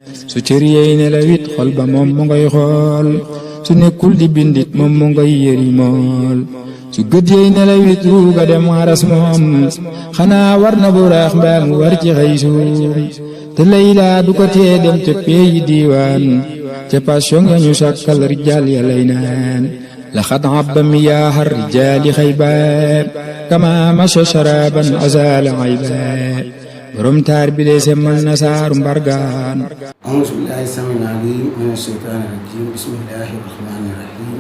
su cër yey nelawit xol ba moom mu ngay xool su nekkul di bindit moom mu ngay yëri mool su gët yey nelawit ruuga dem aras moom xanaa war na bu raax mbaa mu war ci xëy suum te Layla du ko tee dem ca peeyi diiwaan ca passion ya ñu sàkkal rijaal ya lay naan laxad abba miyaaha rijaali xayba kama masha sharaban azala ayba borom taar bi de semmal na saaru mbargaan auzu billahi samil alim mina shaytaani rajim bismillahi rahmani rahim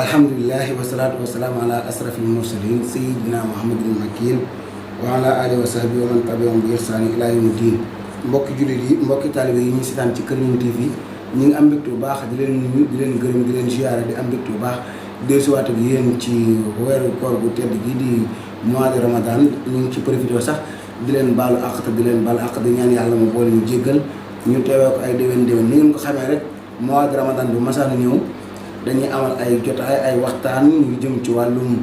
alhamdulillahi wasalaatu wasalaamu ala asrafil mursalin sayyidina muhammadin makin wa ala alihi wa sahbihi wa man tabi'ahum bi ihsani ila yawmi din mbokki jullit yi mbokki taalibe yi ñu seetaan ci Kër Ñuul TV ñi ngi am mbégte bu baax di leen nuyu di leen gërëm di leen ziyaara di am mbégte bu baax dellusiwaat ak yéen ci weeru koor bu tedd gi di mois de Ramadan ñu ngi ci profité sax di leen baalu àq te di leen baalu àq di ñaan yàlla mu boole ñu jéggal ñu teewee ko ay déwén ni ngeen ko xamee rek mois de Ramadan bu masaana ñëw dañuy amal ay jotaay ay waxtaan yu jëm ci wàllum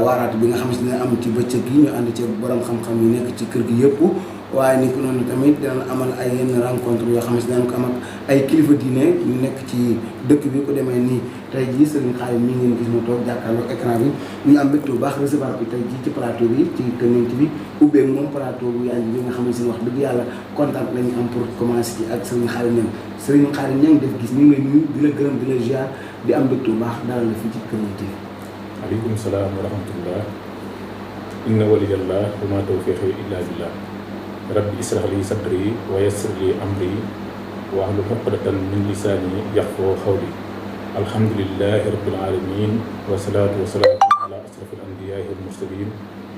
waaraat bi nga xam ne dina am ci bëccëg gi ñu ànd ci borom xam-xam yu nekk ci kër gi yëpp waaye ni ko noonu tamit dinañ amal ay yenn rencontre yoo xam ne dinañ ko amal ay kilifa diine ñu nekk ci dëkk bi ko demee nii tey jii Serigne Khadim mi ngeen gis mu toog jàkkaarloo écran bi ñu am mbégte bu baax recevoir bi tey jii ci plateau bi ci Kër Ñuul TV ubbeeg moom plateau bu yaay bi nga xam ne seen wax dëgg yàlla kontaan lañu am pour commencer ci ak Serigne Khadim ñang Serigne Khadim ñang def gis ñu ngi lay nuyu di la gërëm di la ziar di am mbégte bu baax dalal la fii ci Kër Ñuul TV. aleykum salaam wa rahmatullah inna waliyallah wa ma tawfiqi illa billah rabbi israh li sadri wa yassir li amri wahlul uqdatan min lisani yafqahu qawli alhamdulillahi rabbil alamin wa salatu wa salamu ala asrafil anbiya'i wal mursalin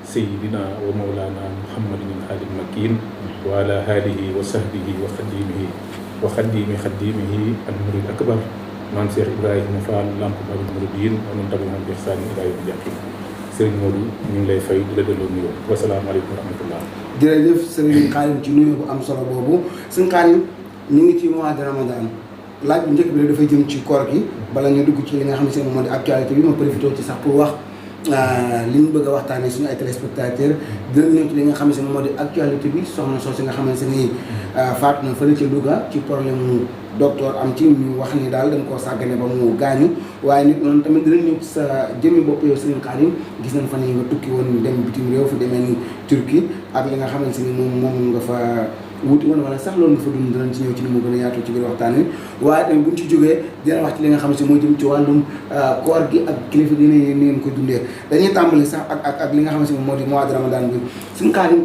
sayyidina wa mawlana muhammadin al makin wa ala alihi wa sahbihi wa khadimi al murid akbar maam Cheikh Ibrahima Fall Lamp Babul Mouridine wa man tabi'ahum bi ihsaanin ilaa yawmil diin Serigne Modou ñu ngi lay fay di la delloo nuyoo wasalaamaaleykum wa rahmatullah. jërëjëf Serigne Khadim ci nuyoo bu am solo boobu Serigne Khadim ñu ngi ci mois de Ramadan laaj bu njëkk bi dafay jëm ci koor gi bala ñu dugg ci li nga xam ne moo di actualité bi ma profité ci sax pour wax li ñu bëgg a waxtaanee suñu ay téléspectateurs dinañ ñëw ci li nga xam ne moo di actualité bi soxna soo si nga xamante ni faatu na fële ca Louga ci problème mu docteur am ci ñu wax ni daal dañ koo sàggane ba mu gaañu waaye nit noonu tamit dinañ ñëw ci sa jëmmi bopp yow Serigne Khadim gis nañ fan yi nga tukki woon dem bitim réew fu demee ni Turquie ak li nga xamante ni moom nga fa wuti woon wala sax loolu nga fa dund dinañ ci ñëw ci ni mu gën a yaatu ci biir waxtaan wi waaye tamit buñ ci jógee dina wax ci li nga xam ne moo jëm ci wàllum koor gi ak kilifa dina ni ngeen ko dundee dañuy tàmbali sax ak li nga xam ne moo di mois de Ramadan bi Serigne Khadim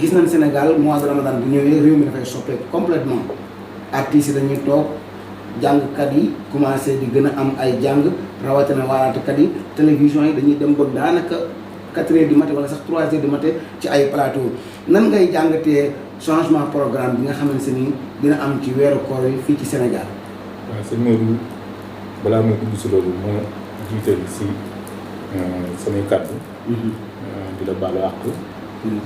gis nañ Sénégal mois de Ramadan bu ñëwee réew mi dafay soppeeku complètement artistes yi dañuy toog jàngkat yi commencé di gën a am ay jàng rawatina waaraatekat yi télévision yi dañuy dem ba daanaka 4 heures du matin wala sax 3 heures du matin ci ay plateau nan ngay jàngatee changement programme bi nga xamante ni dina am ci weeru koor yi fii ci Sénégal. waaw sëñ Modou balaa muy dugg si loolu moo jiital si samay kàddu. di la baalu àq.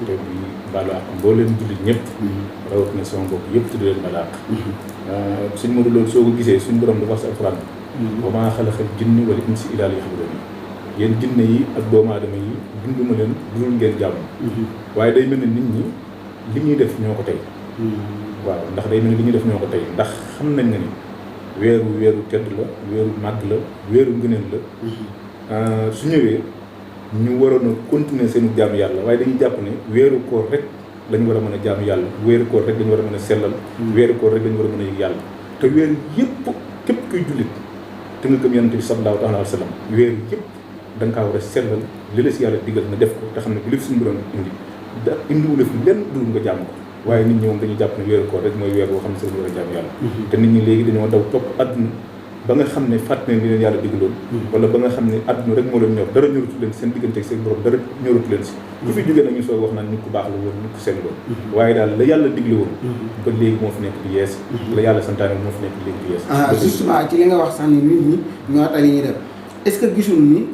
te di baalu àq mbooleem jullit ñëpp. rawatina sama mbokk yëpp te di leen baalu àq. sëñ Modou loolu soo ko gisee suñ borom dafa wax si alxuraan. wa maa xalaqal jinna wal insa illaa liya'buduun yéen jinne yi ak doomu aadama yi binduma leen dul ngeen jàmm. waaye day mel ne nit ñi li ñuy def ñoo ko tey. waaw ndax day mel ne li ñuy def ñoo ko tey ndax xam nañ ne ni weeru tedd la weeru màgg la weeru ngëneel la. su ñëwee ñu waroon a continuer seen jaamu yàlla waaye dañuy jàpp ne weeru koor rek lañu war a mën a jaamu yàlla weeru koor rek lañu war a mën a sellal. weeru koor rek lañu war a mën a yëg yàlla te weer yëpp képp kuy jullit te nga gëm yonent bi sallallahu alayhi wa sallam weer yëpp da nga kaa war a sellal li la si yàlla digal nga def ko te xam ne bu lépp suñu borom indi indiwu la fi lenn dul nga jàmm ko waaye nit ñi moom dañuy jàpp ne weeru koor rek mooy weer boo xam ne seen war a jaamu yàlla. te nit ñi léegi dañoo daw topp àdduna ba nga xam ne fàtt ne li leen yàlla digaloon wala ba nga xam ne àdduna rek moo leen ñor dara ñorutu leen seen diggante ak seen borom dara ñorutu leen si bu fi jógee nag ñu soog wax naan nit ku baax la woon nit ku seen loon waaye daal la yàlla digle woon ba léegi moo fi nekk di yees la yàlla santaane moo fi nekk di léegi di yees justement ci li nga wax sax ni nit ñi ñoo tax li ñuy def est-ce que gisul ni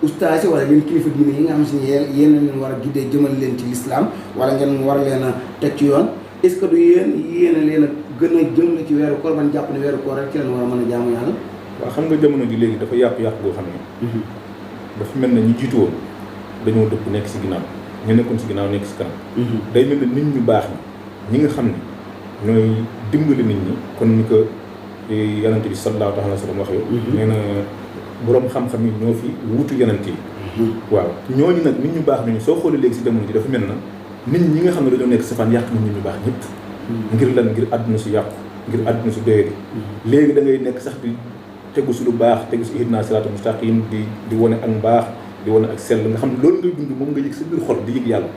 ustaas yi wala leen kilifa diine yi nga xam si ne yéen leen war a guidé jëmal leen ci l'islam wala ngeen war leen a teg ci yoon est-ce que du yéen a leen a gën a jëm la ci weeru koor ban jàpp ne weeru koor rek ci leen war a mën a jaamu yàlla. waaw xam nga jamono ji léegi dafa yàqu-yàqu boo xam ne dafa mel ne ñu jiitu woon dañoo dëpp nekk si ginnaaw ñu nekkoon si ginnaaw nekk si kanam day mel ne nit ñu baax ñi nga xam ne ñooy dimbali nit ñi kon ni ko yonent bi sallallahu alayhi wa sallam waxee. nee na borom xam-xam yi ñoo fi wutu yonent yi. waaw ñooñu nag nit ñu baax nañu soo xoolee léegi si jamono ji dafa mel na nit ñi nga xam ne dañoo nekk safaan yàq nit ñu baax ñëpp. ngir lan ngir àdduna si yàqu ngir àdduna si doyadi. léegi da ngay nekk sax di tegu si lu baax tegu si ihdina siraatal mustaqim di wane ak mbaax di wane ak sell nga xam ne loolu ngay dund moom nga yëg sa biir xol di yëg yàlla.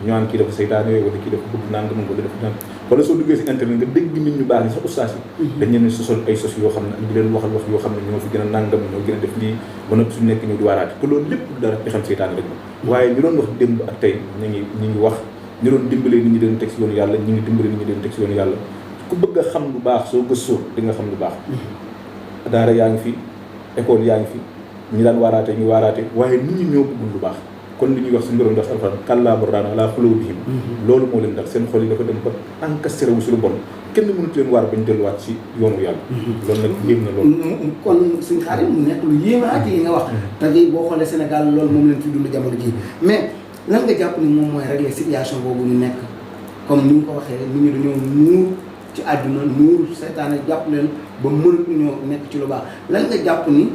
ñu naan kii dafa seytaane wala kii dafa bëgg nangam wala dafa naan wala soo duggee si internet nga dégg nit ñu baax ni sax ustaas yi dañ leen sosol ay sos yoo xam ne di leen waxal wax yoo xam ne ñoo fi gën a nangam ñoo gën a def lii ba noppi su nekk ñëw di waaraate te loolu lépp dara di xam seytaane rek waaye ñu doon wax démb ak tey ñu ngi wax ñu doon dimbalee nit ñi leen teg si yoonu yàlla ñu ngi dimbalee nit ñi leen teg si yoonu yàlla ku bëgg a xam lu baax soo gëstoo di nga xam lu baax daara yaa ngi fi école yaa ngi fi ñi daan waaraate ñu waaraate waaye nit ñi ñoo bëggul lu baax kon li ñuy wax suñu borom ndax alxuraan kallaa bal raana alaa quluubihim loolu moo leen dal seen xol yi dafa dem ba encastré wu si lu bon kenn mënut leen waar ba ñu delluwaat si yoonu yàlla loolu nag yéem na loolu kon suñ xaarim mu nekk lu yéeme ak yi nga wax te gi boo xoolee Sénégal loolu moom leen fi dund jamono ji mais lan nga jàpp ni moom mooy régler situation boobu ñu nekk comme ni mu ko waxee nit ñi dañoo nuur ci àdduna nuur seetaane jàpp leen ba mënatuñoo nekk ci lu baax lan nga jàpp ni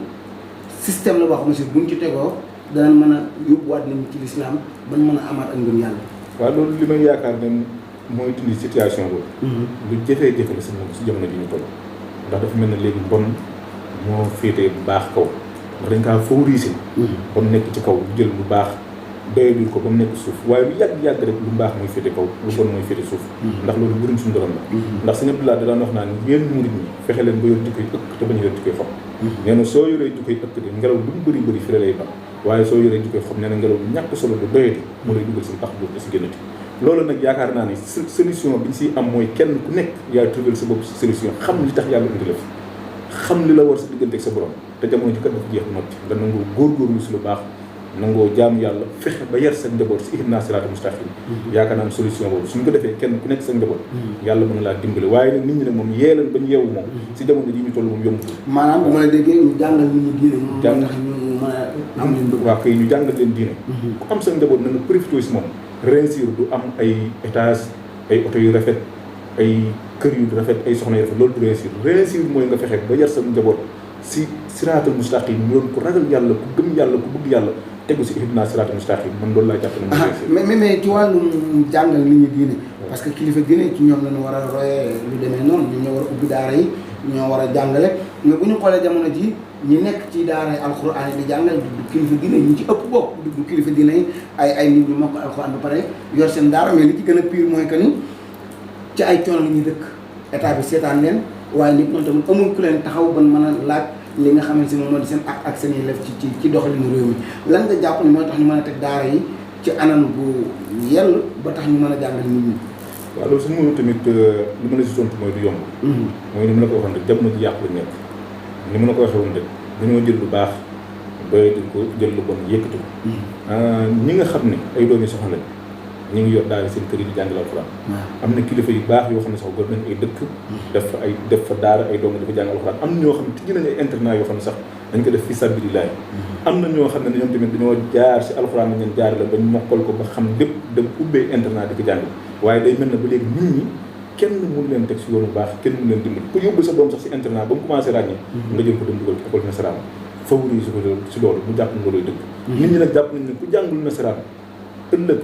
système la boo xam ne si buñ ci tegoo danañ mën a yóbbuwaat nit ñi ci lislaam ban mën a amaat ak ngëm yàlla. waaw loolu li may yaakaar ne mooy dindi situation boobu. lu jafee-jafe la si jamono ji ñu toll. ndax dafa mel ne léegi mbon moo féetee bu baax kaw ndax dañ kaa favoriser. ba mu nekk ci kaw lu jël lu baax doyalul ko ba mu nekk suuf waaye lu yàgg-yàgg rek lu baax mooy féete kaw lu bon mooy féete suuf. ndax loolu mbirum suñu borom la. ndax sëñ Abdoulaye da daan wax naan yéen murid ñi fexe leen ba yor jikkoy ëkk te bañ a yor jikkoy xob. nee na soo yoree jikkoy ëkk de ngelaw lu mu bëri fi la lay ba waaye soo yoree jikkoy xob nee na ngelaw lu ñàkk solo lu doyati moo lay dugal si pax boobu da si génnati loolu nag yaakaar naa ne solution bi ñu siy am mooy kenn ku nekk yaay trouver sa bopp solution xam li tax yàlla indi la fi xam li la war sa diggante ak sa borom te jamono ji kat dafa jeex notti nga nangoo góorgóorlu si lu baax nangoo jaamu yàlla fexe ba yar sa njaboot si ihdina siraatal mustaqim yaakaar naa ne solution boobu suñ ko defee kenn ku nekk sa njaboot yàlla mën na laa dimbale waaye nag nit ñi nag moom yee leen ba ñu yeewu moom si jamono ji ñu toll moom yombul maanaam bu ma la déggee ñu jàngal nit ñi diine moom tax ñu mën a am leen bëgg waaw kay ñu jàngal leen diine ku am sa njaboot na nga profité si moom réussir du am ay étage ay oto yu rafet ay kër yu rafet ay soxna yu rafet loolu du réussir mooy nga fexe ba yar sa njaboot si siraatal mustaqim mu doon ku ragal yàlla ku gëm yàlla ku bëgg yàlla tegu si ihdina siraatal mustaqim man loolu laa jàpp ne mais ci wàllum jàngal nit ñi diine parce que kilifa diine ci ñoom lañu war a royee lu demee noonu ñu ñoo war a ubbi daara yi ñoo war a jàngale mais bu ñu xoolee jamono ji ñi nekk ci daara alxuraan yi di jàngale du kilifa diine ñi ci ëpp bopp du kilifa diine yi ay nit ñu mokk alxuraan ba pare yor seen daara mais li ci gën a pire mooy que ni ci ay coono la ñuy dëkk état bi seetaan leen waaye nit ñoom tamit amul ku leen taxaw ban mën a laaj li nga xamante ne moom moo di seen ak seen yelleef ci doxalinu réew mi lan nga jàpp ni mooy tax ñu mën a teg daara yi ci anam bu yell ba tax ñu mën a jàngal nit ñi. waaw loolu su ma tamit li ma la si tontu mooy du yomb. mooy ni ma la ko waxoon rek jamono ji yàqu la nekk ni ma la ko waxee woon rek dañoo jël lu baax doyati ko jël lu bon yëkkati ko. ñi nga xam ne ay doomi soxna lañ ñu ngi yor daal seen kër yi di jàngal alxuraan. am na kilifa yu baax yoo xam ne sax gor nañ ay dëkk. def fa daara ay doom dafa jàngal alxuraan am na ñoo xam ne tijji nañ ay internat yoo xam ne sax dañ ko def fi sabilillah. am na ñoo xam ne ñoom tamit dañoo jaar si alxuraan nañ leen jaar la bañ mokkal ko ba xam lépp dem ubbee internat di ko jàngal waaye day mel ne ba léegi nit ñi kenn mënu leen teg si yoonu baax kenn mënu leen dimbali ku yóbbu sa doom sax si internat ba mu commencé ràññee nga jël ko dem dugal ci école nasaraan favoriser ko si loolu mu jàpp nga loolu dëgg nit ñi nag jàpp nañ ne ku jàngul nasaraan ëllëg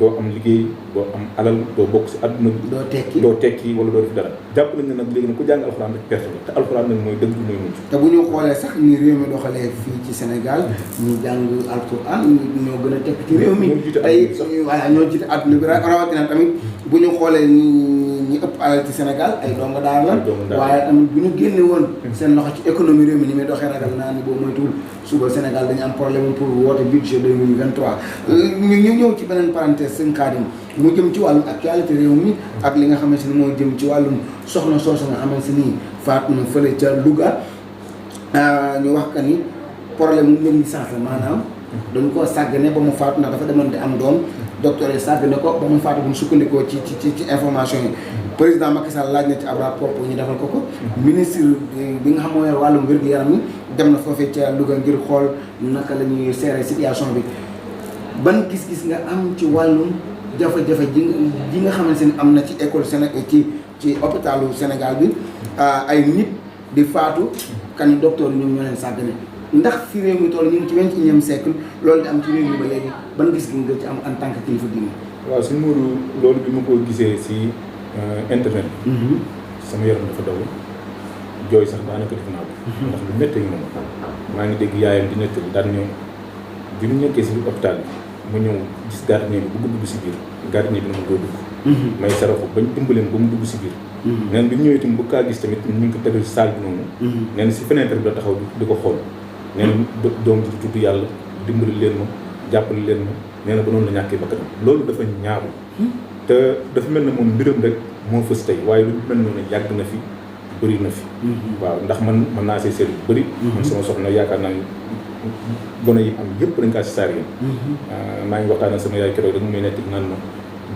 doo am liggéey doo am alal doo bokk si àdduna bi doo tekki wala doo def dara jàpp nañ ne nag léegi nag ku jàng alxuraan rek perte la te alxuraan nag mooy dëgg mooy mujj te bu ñu xoolee sax ni réew mi doxalee fii ci Sénégal ñu jàng alxuraan ñoo gën a tekk ci réew mi tey voilà ñoo jiite àdduna bi rawatina tamit bu ñu xoolee ñi ëpp alal ci Sénégal ay donga daara la waaye tamit bu ñu génne woon seen loxo ci économie réew mi ni muy doxee ragal naa ni boo moytuwul suba Sénégal dañu am problème pour woote budget 2023 ñu ñëw ci beneen parenthèse sëñ Khadim mu jëm ci wàllum actualité réew mi ak li nga xamante ni moo jëm ci wàllum soxna soosu nga xamante ni faatu na fële ca Louga ñu wax ka ni problème mu négligence la maanaam dañu koo sàggane ba mu faatu ndax dafa demoon di am doom docteur yi sàggane ko ba mu faatu bu ñu sukkandikoo ci information yi président Macky Sall laaj na ci ab rapport ñu defal ko ministre bi nga xam mooy wàllum wér-gu-yaram yi dem na foofee ca Louga ngir xool naka la ñuy seere situation bi ban gis-gis nga am ci wàllum jafe-jafe ji nga xamante ni am na ci école Sénégal ci hôpitalu Sénégal bi ay nit di faatu kan docteur yi ñoom ñoo leen sàggane ndax fi réew mi toll ñu ngi ci 21e siècle loolu di am ci réew mi ba léegi ban gis gi nga ci am en tant que kilifa diine. waaw suñu Mourou loolu bi ma ko gisee si internet. sama yaram dafa daw jooy sax daanaka def naa ko. ndax lu méttee moom maa ngi dégg yaayam di nettali daan ñëw bi ñu nekkee si hôpital bi ma ñëw gis gardien bi bëgg dugg si biir gardien bi na ma doo dugg. may saraxu bañ dimbaleen ba mu dugg si biir. neen bi ñu ñëwee tamit bu kaa gis tamit ñu ngi ko tegal si salle bi noonu. neen si fenêtre bi la taxaw di ko xool. nee na doom ji tudd yàlla dimbali leen ma jàppale leen ma nee na ba noonu la ñàkkee bakkanam loolu dafa ñaaw te dafa mel ne moom mbiram rek moo fës tey waaye lu mel noonu yàgg na fi bëri na fi. waaw ndax man mën naa see seet bu bëri. man sama soxna yaakaar naa ni gone yi am yëpp dañ kaa si saar yi. maa ngi waxtaan ak sama yaay keroog rek mu may nekk naan ma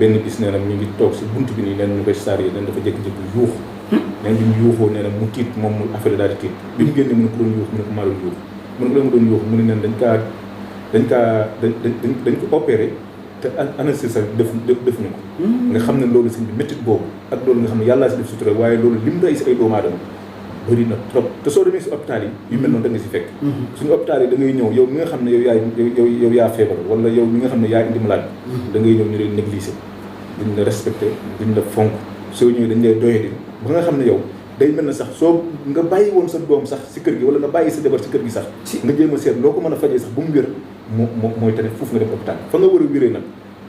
benn bis nee na ñu ngi toog si bunt bi nii nee na ñu koy saar yi dañ dafa jékki-jékki yuux. nee na bi mu yuuxoo nee na mu tiit moom mu affaire daal di tiit bi mu génne mu ne ko doon yuux mu ne ko maa doon yuux mu ne ko la ma doon yuux mu ne neen dañ ko opéré te anesthésie defuñu ko. nga xam ne loolu sëñ bi méttit boobu ak loolu nga xam ne yàllaa si def sutura waaye loolu lim day si ay doomu aadama bëri na trop te soo demee si hôpital yi yu mel noonu da nga si fekk. suñu hôpital yi da ngay ñëw yow mi nga xam ne yow yaa feebar wala yow mi nga xam ne yaa indi malade da ngay ñëw ñu leen négliger duñ la respecté duñ la fonk soo ñëwee dañ lay doyadi ba nga xam ne yow day mel na sax soo nga bàyyi woon sa doom sax si kër gi wala nga bàyyi sa jabar si kër gi sax nga jéem a seet loo ko mën a fajee sax bu mu wér mooy tane foofu nga dem hôpital fa nga war a wéree nag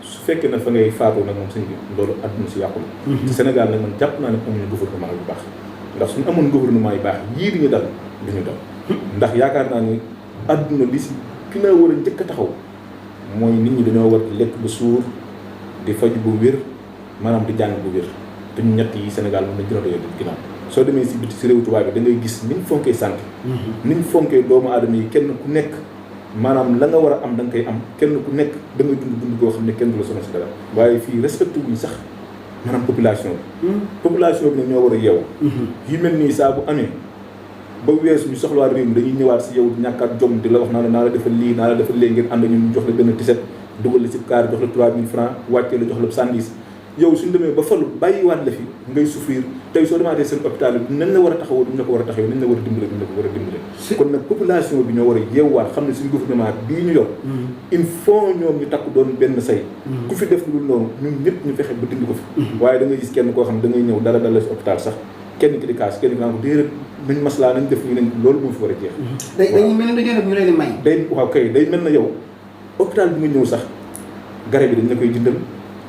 su fekkee na fa ngay faatoo nag moom sëñ bi loolu àdduna si yàqu la te Sénégal nag man jàpp naa ne amuñu gouvernement yu baax ndax suñu amoon gouvernement yu baax yii di ñu dal duñu dal ndax yaakaar naa ni àdduna li si ki na war a njëkk a taxaw mooy nit ñi dañoo war di lekk ba suur di faj bu wér maanaam di jàng bu wér te ñu ñett yi Sénégal mën na gën a doyoo di ginnaaw soo demee si biti si réew tubaab bi da ngay gis niñ fonkee santé niñ fonkee doomu aadama yi kenn ku nekk maanaam la nga war a am da nga koy am kenn ku nekk da ngay dund goo xam ne kenn du la sonal si dara waaye fii respecté wuñ sax maanaam population bi population bi nag ñoo war a yeewu yu mel nii saa bu amee ba weesu ñu soxlawaat réew mi dañuy ñëwaat si yow ñàkkaat jom di la wax naa la defal lii naa la defal léegi ngeen ànd ñun jox la benn tiset dugal la si kaar jox la 3000 francs wàccee la jox la sandis yow suñu demee ba falu bàyyiwaat la fi ngay souffrir tey soo demaatee seen hôpital bi nañ la war a taxawoo duñ la ko war a taxawoo nañ la war a dimbale duñ la ko war a dimbale kon nag population bi ñoo war a yeewaat xam ne suñu gouvernement bii ñu yor il faut ñoom ñu takk doon benn say ku fi def lu noonu ñun ñëpp ñu fexe ba dindi ko fi waaye da ngay gis kenn koo xam ne da ngay ñëw dara dal la si hôpital sax kenn ki di kaas kenn ki naan ko déedéet nañ maslaa nañ def ñu nañ loolu moo fi war a jeex dañuy mel ne dañoo def ñu leen di may day waaw kay day mel na yow hôpital bi nga ñëw sax garab yi dañ la koy jëndal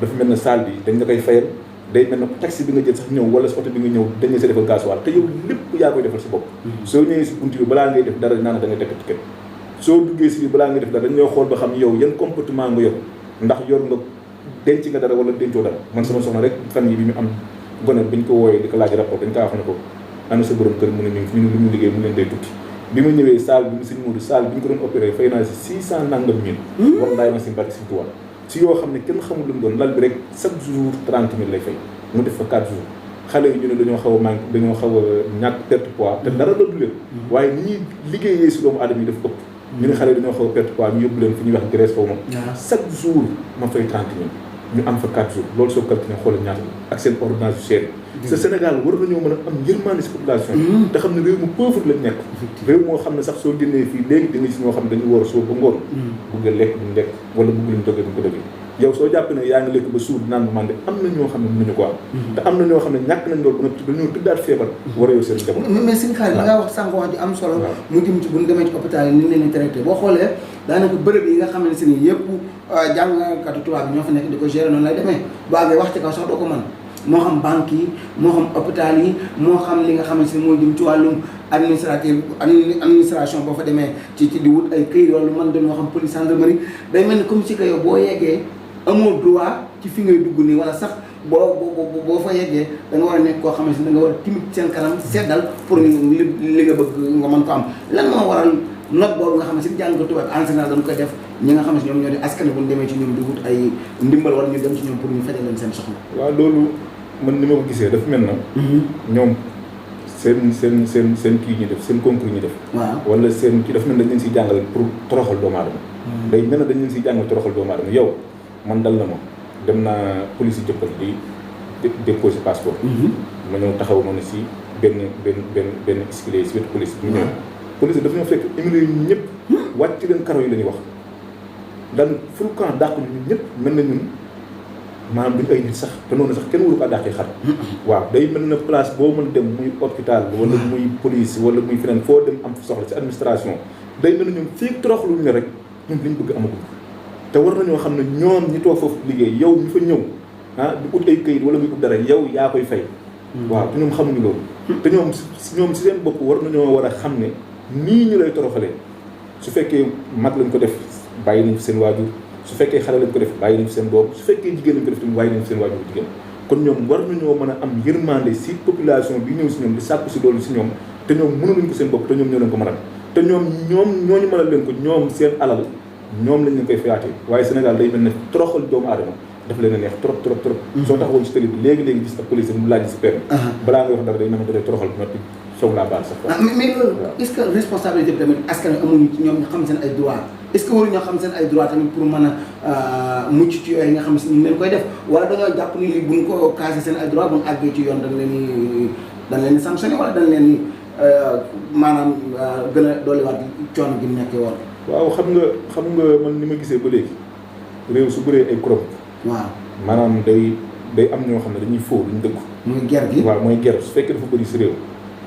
dafa mel na salle bi dañ la koy fayal day mel na taxi bi nga jël sax ñëw wala si oto bi nga ñëw dañ la sa defal gasoil te yow lépp yaa koy defal si bopp soo ñëwee si bunt bi balaa ngay def dara naan da ngay tekk ticket soo duggee si bi balaa ngay def dara dañ lay xool ba xam yow yan comportement nga yor ndax yor nga denc nga dara wala dencoo dara man sama soxna rek fan yi bi ñu am gone bi ñu ko wooyee di ko laaj rapport dañ kaa wax ne ko ana sa borom kër mu ne ñu lu ñu liggéey mu leen day tukki bi ma ñëwee salle bi mu sëñ Modou salle bi ñu ko doon opéré fay naa si 600 nangam mille war ndaay ma si barke si tuwal si yoo xam ne kenn xamul lu mu doon lal bi rek chaque jour 30 000 lay fay mu def fa 4 jours xale yi ñu ne dañoo xaw a manque dañoo xaw a ñàkk perte poids te dara dootu leen waaye ni ñuy liggéeyee si doomu aadama yi daf ëpp ñu ne xale yi dañoo xaw a perte poids ñu yóbbu leen fi ñuy wax graisse xaw ma chaque jour ma fay 30 000 ñu am fa 4 jours loolu soo calculé xoolal ñaata ak seen ordonnance yu cher sa Sénégal war nañoo mën a am yërmande si population te xam ne réew mu pauvre lañ nekk réew moo xam ne sax soo génnee fii léegi da nga si ñoo xam ne dañu war a soo ba ngoon bugg a lekk duñ lekk wala bugg luñ dogee duñ ko dogee yow soo jàpp ne yaa ngi lekk ba suur naan ba màndi am na ñoo xam ne mënuñu ko am te am na ñoo xam ne ñàkk nañ loolu ba nga dañoo tëddaat feebar war a yow seen jamono mais sëñ Xaadim da ngaa wax sànq wax ju am solo mu jëm ci bu ñu demee ci hôpital yi ni leen di traité boo xoolee daanaka bërëb yi nga xam ne si ni yëpp jàngkatu tubaab bi ñoo fa nekk di ko gérer noonu lay demee boo àggee wax ci kaw sax doo ko mën moo xam banque yi moo xam hôpital yi moo xam li nga xamante ne mooy jëm ci wàllum administration boo fa demee ci di wut ay këyit wala man doon moo xam police gendarmerie day mel ni comme si que yow boo yeggee amoo droit ci fi ngay dugg nii wala sax boo fa yeggee da nga war a nekk koo xamante ne da nga war a timit seen kanam seddal pour li nga bëgg nga mën ko am lan moo waral note boobu nga xam ne si jàng tubaab en général dañu koy def ñi nga xam ne ñoom ñoo di askan bu ñu demee ci ñoom di wut ay ndimbal wala ñu dem ci ñoom pour ñu fajal leen seen soxla. waaw loolu man ni ma ko gisee dafa mel na ñoom seen kii ñu def seen concours ñu def waaw wala seen kii dafa mel na dañ leen siy jàngal pour toroxal doomu aadama day mel na dañ leen siy jàngal toroxal doomu aadama yow man dal na ma dem naa police yi jëppal di déposer passeport. ma ñëw taxaw noonu si benn escalier si wetu police bi ñu ñëw. police dafa ñoo fekk émigré yi ñëpp wàcc leen karo yi la ñuy wax daan ful camp dàq ñun ñëpp mel na ñun maanaam duñu ay nit sax te noonu sax kenn waru ko dàqee xar. waaw day mel na place boo mën dem muy hôpital wala muy police wala muy feneen foo dem am soxla si administration day mel na ñoom fii toroxluñu ne rek ñun liñ bëgg amagul te war nañoo xam ne ñoom ñi toog foofu liggéey yow ñu fa ñëw di ut ay këyit wala muy ut dara yow yaa koy fay. waaw te ñoom xamuñu loolu. te ñoom si seen bopp war nañoo war a xam ne nii ñu lay toroxalee su fekkee mag lañ ko def bàyyi nañ fi seen waajur su fekkee xale lañ ko def bàyyi nañ fi seen doom su fekkee jigéen lañ ko def tamit bàyyi nañ fi seen waajur jigéen kon ñoom war nañoo mën a am yërmande si population bi ñëw si ñoom di sàkku si loolu si ñoom te ñoom mënaluñ ko seen bopp te ñoom ñoo leen ko mënal te ñoom ñooñu mënal leen ko ñoom seen alal ñoom lañ leen koy fayaatee waaye Sénégal day mel ne toroxal doomu aadama daf leen a neex trop soo taxawoon si télé bi léegi gis ak police mu laaj si permis balaa nga wax dara day namante day toroxal bi noppi soog laa baal sax mais loolu est-ce que responsabilité bi tamit askan wi amuñu ci ñoom ñu xam seen ay droit est-ce que waruñoo xam seen ay droit tamit pour mën a mucc ci yooyu nga xam si ñu leen koy def wala dañoo jàpp ni li buñ ko casé seen ay droit buñ àggee ci yoon dañ leen di sanctionné wala dañ leen ni maanaam gën a dolliwaat coono gi mu nekkee woon. waaw xam nga man ni ma gisee ba léegi réew su bëree ay kuréel. waaw maanaam day am ñoo xam ne dañuy foo duñ dëgg. muy ger gi waaw mooy ger su fekkee dafa bëri si réew